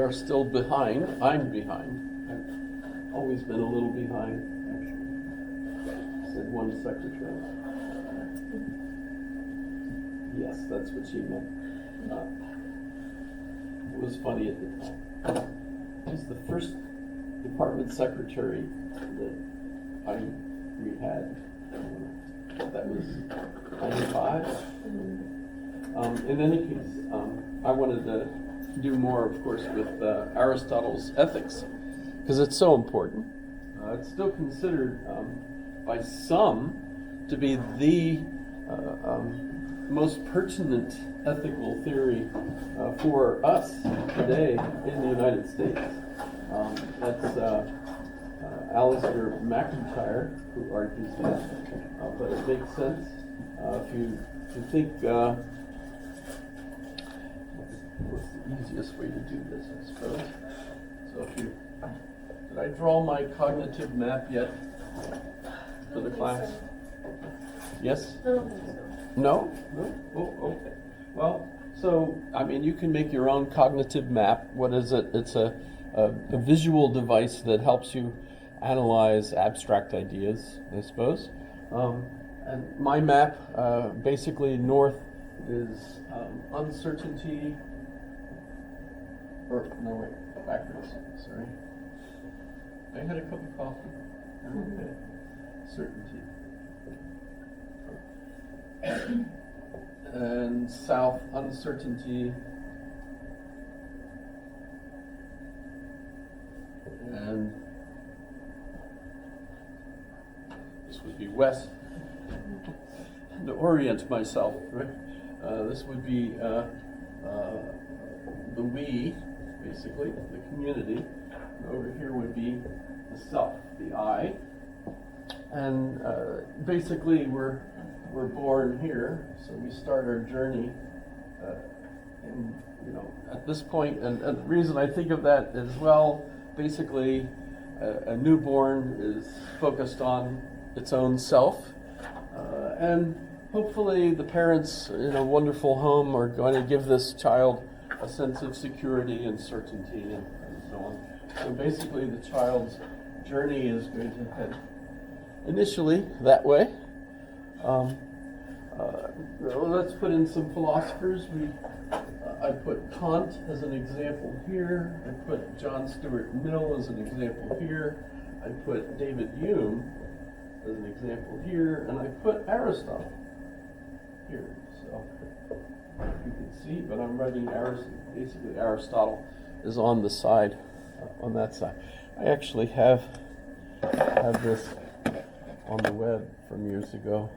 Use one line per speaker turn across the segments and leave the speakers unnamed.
are still behind. I'm behind. I've always been a little behind, actually, said one secretary. Yes, that's what she meant. It was funny at the time. He was the first department secretary that we had. That was 95. In any case, I wanted to do more, of course, with Aristotle's Ethics, because it's so important. It's still considered by some to be the most pertinent ethical theory for us today in the United States. That's Alistair McIntyre who argues that, but it makes sense if you think what's the easiest way to do this, I suppose. So if you, did I draw my cognitive map yet for the class? Yes?
I don't think so.
No? No? Oh, okay. Well, so, I mean, you can make your own cognitive map. What is it? It's a visual device that helps you analyze abstract ideas, I suppose. And my map, basically north is uncertainty, or no, wait, backwards, sorry. I had a cup of coffee. Okay. Certainty. And south, uncertainty. And this would be west. To orient myself, right? This would be the we, basically, the community. And over here would be the self, the I. And basically, we're born here, so we start our journey. And at this point, and the reason I think of that as well, basically, a newborn is focused on its own self, and hopefully the parents in a wonderful home are going to give this child a sense of security and certainty and so on. So basically the child's journey is going to head initially that way. Let's put in some philosophers. I put Kant as an example here. I put John Stuart Mill as an example here. I put David Hume as an example here, and I put Aristotle here. So you can see, but I'm writing basically Aristotle is on the side, on that side. I actually have this on the web from years ago.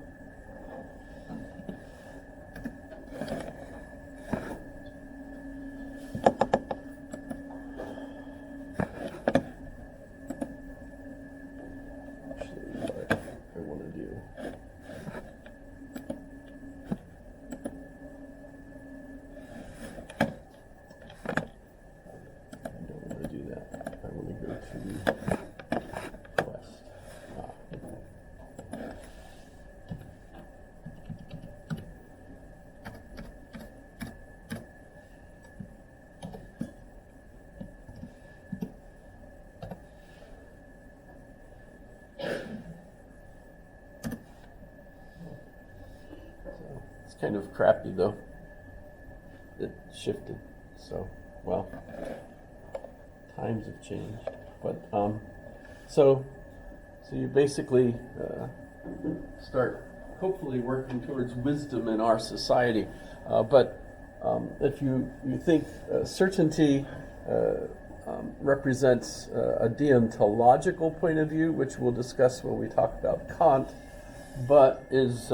Kind of crappy though. It shifted, so well, times have changed. But so you basically start hopefully working towards wisdom in our society. But if you think certainty represents a deontological point of view, which we'll discuss when we talk about Kant, but is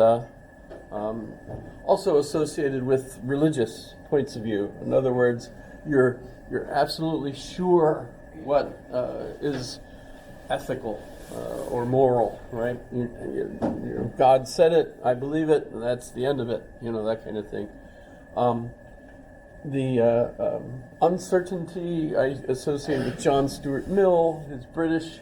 also associated with religious points of view. In other words, you're absolutely sure what is ethical or moral, right? God said it, I believe it, and that's the end of it. That kind of thing. The uncertainty I associate with John Stuart Mill, who's British,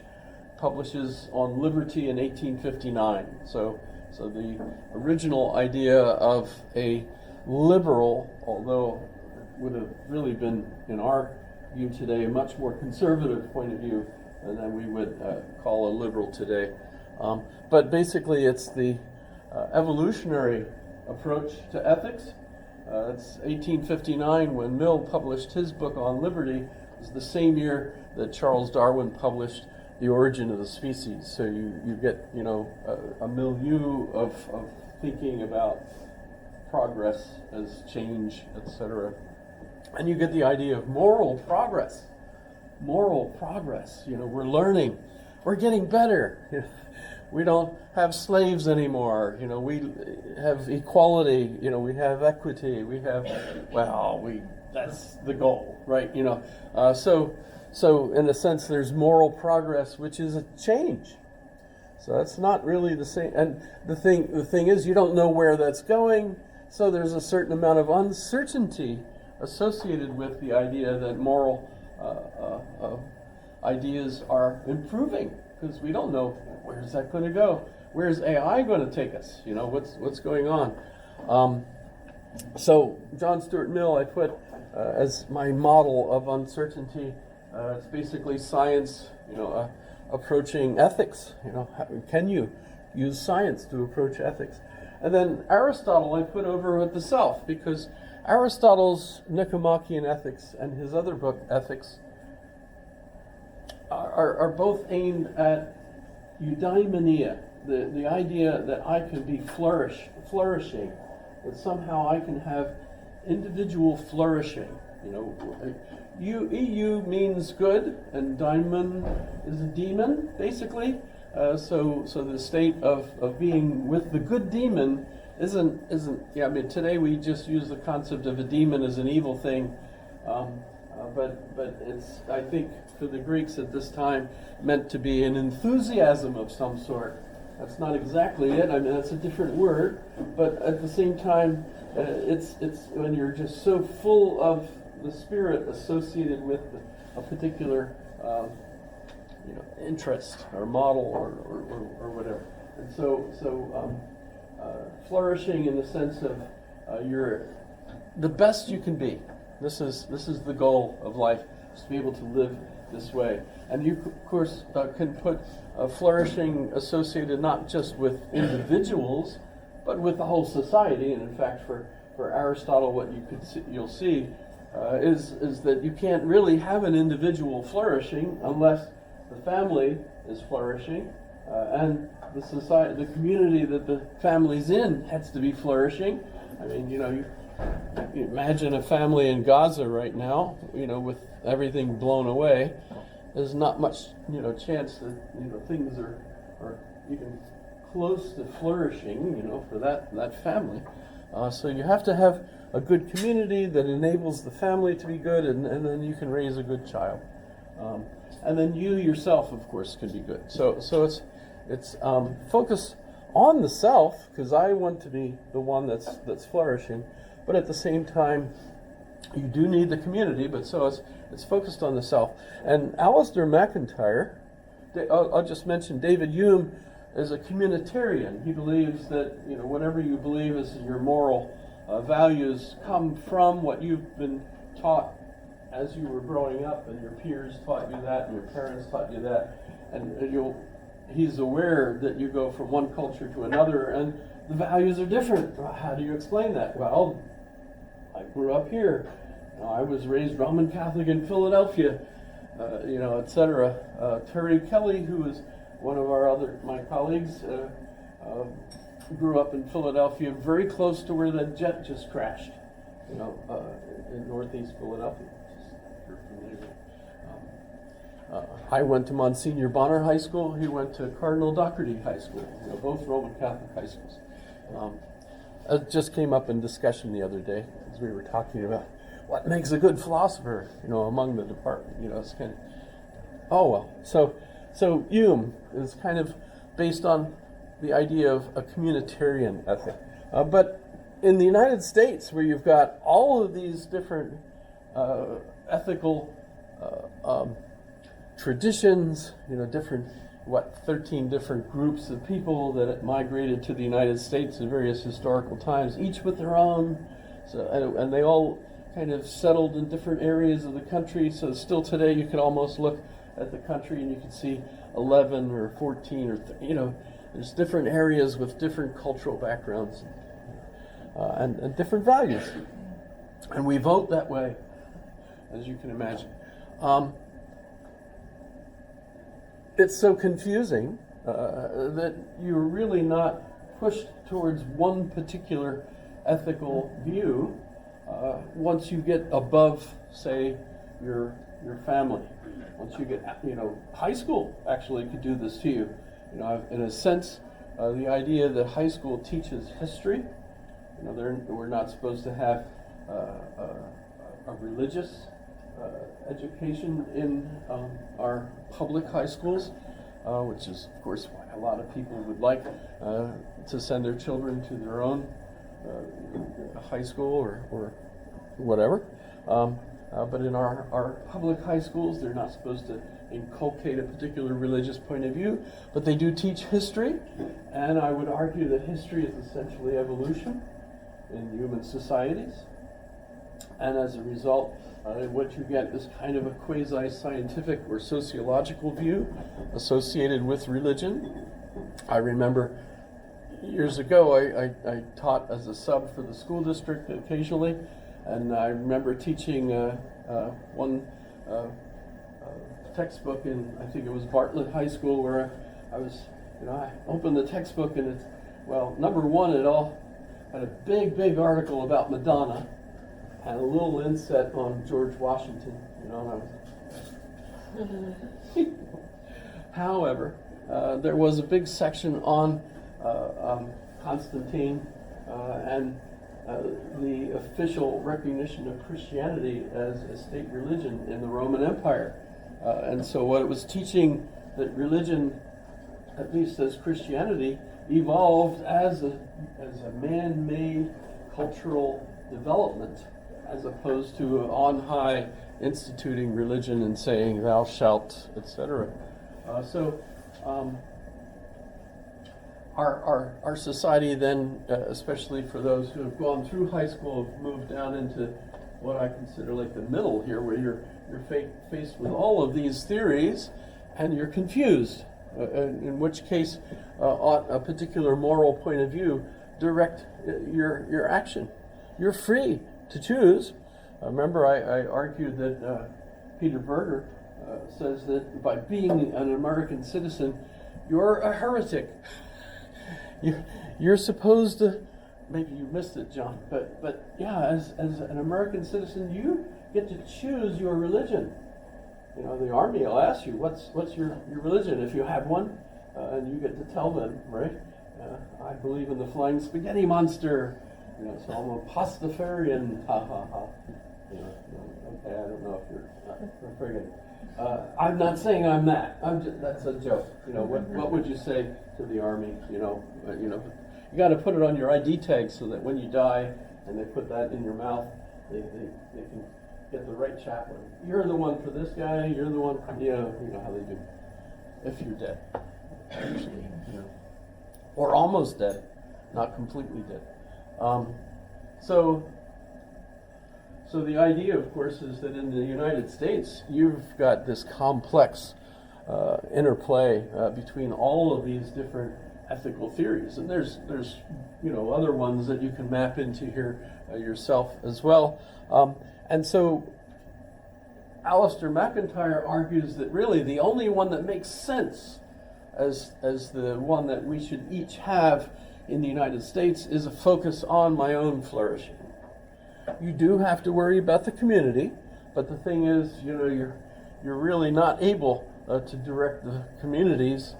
publishes On Liberty in 1859. So the original idea of a liberal, although it would have really been in our view today, a much more conservative point of view than we would call a liberal today. But basically, it's the evolutionary approach to ethics. It's 1859 when Mill published his book on liberty. It's the same year that Charles Darwin published The Origin of the Species. So you get, a milieu of thinking about progress as change, etc. And you get the idea of moral progress. Moral progress. We're learning. We're getting better. We don't have slaves anymore. We have equality. We have equity. We have, that's the goal, right? So in a sense, there's moral progress, which is a change. So that's not really the same. And the thing is, you don't know where that's going. So there's a certain amount of uncertainty associated with the idea that moral ideas are improving, because we don't know where's that going to go. Where's AI going to take us? What's going on? So John Stuart Mill, I put as my model of uncertainty. It's basically science, approaching ethics. Can you use science to approach ethics? And then Aristotle I put over with the self, because Aristotle's Nicomachean Ethics and his other book, Ethics, are both aimed at eudaimonia, the idea that I can be flourishing, that somehow I can have individual flourishing. EU means good, and daimon is a demon, basically. So the state of being with the good demon isn't. Today we just use the concept of a demon as an evil thing, but it's, I think, for the Greeks at this time, meant to be an enthusiasm of some sort. That's not exactly it. That's a different word, but at the same time, it's when you're just so full of the spirit associated with a particular interest or model or whatever. And so flourishing in the sense of you're the best you can be. This is the goal of life, is to be able to live this way. And you, of course, can put flourishing associated not just with individuals, but with the whole society. And in fact, for Aristotle, what you'll see is that you can't really have an individual flourishing unless the family is flourishing, and the society, the community that the family's in, has to be flourishing. You imagine a family in Gaza right now, with everything blown away. There's not much, chance that things are even close to flourishing, for that family. So you have to have a good community that enables the family to be good, and then you can raise a good child. And then you yourself, of course, can be good. So it's focus on the self, because I want to be the one that's flourishing, but at the same time, you do need the community. But so it's focused on the self. And Alasdair MacIntyre, I'll just mention David Hume is a communitarian. He believes that whatever you believe is your moral values come from what you've been taught as you were growing up, and your peers taught you that, and your parents taught you that, and he's aware that you go from one culture to another, and the values are different. How do you explain that? Well, I grew up here. I was raised Roman Catholic in Philadelphia, etc. Terry Kelly, who is one of my colleagues, grew up in Philadelphia, very close to where that jet just crashed, in northeast Philadelphia. I went to Monsignor Bonner High School. He went to Cardinal Doherty High School, both Roman Catholic high schools. It just came up in discussion the other day as we were talking about what makes a good philosopher, among the department. It's kind of, So Hume is kind of based on the idea of a communitarian ethic. But in the United States, where you've got all of these different ethical traditions, 13 different groups of people that migrated to the United States in various historical times, each with their own, and they all kind of settled in different areas of the country. So still today, you could almost look at the country and you could see 11 or 14 or there's different areas with different cultural backgrounds and different values. And we vote that way, as you can imagine. It's so confusing that you're really not pushed towards one particular ethical view once you get above, say, your family. Once you get, high school actually could do this to you. In a sense, the idea that high school teaches history. We're not supposed to have a religious education in our public high schools, which is, of course, why a lot of people would like to send their children to their own high school or whatever. But in our public high schools, they're not supposed to inculcate a particular religious point of view, but they do teach history, and I would argue that history is essentially evolution in human societies. And as a result, what you get is kind of a quasi-scientific or sociological view associated with religion. I remember years ago I taught as a sub for the school district occasionally, and I remember teaching one textbook in, I think it was Bartlett High School, where I was, I opened the textbook and it's, number one, it all had a big article about Madonna and a little inset on George Washington, and I was however, there was a big section on Constantine and the official recognition of Christianity as a state religion in the Roman Empire. And so what it was teaching, that religion, at least as Christianity, evolved as a man-made cultural development, as opposed to on high instituting religion and saying thou shalt, etc. Our society then, especially for those who have gone through high school, have moved down into what I consider like the middle here, where you're faced with all of these theories and you're confused. In which case, ought a particular moral point of view direct your action? You're free to choose. Remember, I argued that Peter Berger says that by being an American citizen, you're a heretic. You're supposed to, maybe you missed it, John, but yeah, as an American citizen, you get to choose your religion. The Army will ask you, what's your religion, if you have one, and you get to tell them, right? I believe in the flying spaghetti monster, so I'm a pastafarian, ha ha ha. Okay, I don't know if you're friggin'. I'm not saying I'm that. That's a joke. What would you say to the Army? You got to put it on your ID tag so that when you die and they put that in your mouth, they can get the right chaplain. You're the one for this guy. You're the one for, you know how they do. If you're dead, usually, or almost dead, not completely dead. So the idea, of course, is that in the United States, you've got this complex interplay between all of these different ethical theories, and there's other ones that you can map into here yourself as well. And so Alasdair MacIntyre argues that really the only one that makes sense as the one that we should each have in the United States is a focus on my own flourishing. You do have to worry about the community, but the thing is, you're really not able to direct the community's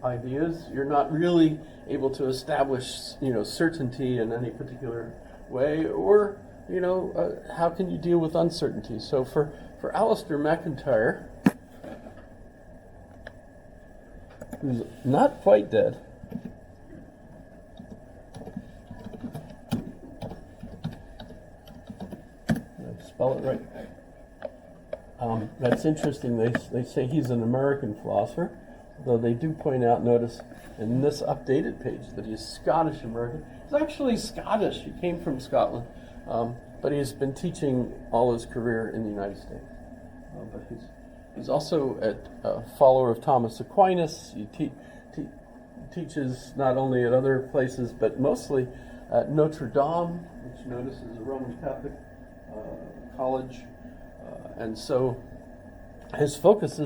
ideas. You're not really able to establish, certainty in any particular way, or how can you deal with uncertainty? So for Alasdair MacIntyre, who's not quite dead, spell it right. That's interesting. They say he's an American philosopher, though they do point out, notice, in this updated page that he's Scottish American. He's actually Scottish. He came from Scotland. but he's been teaching all his career in the United States. But he's also a follower of Thomas Aquinas. He teaches not only at other places, but mostly at Notre Dame, which notice is a Roman Catholic college. And so his focus is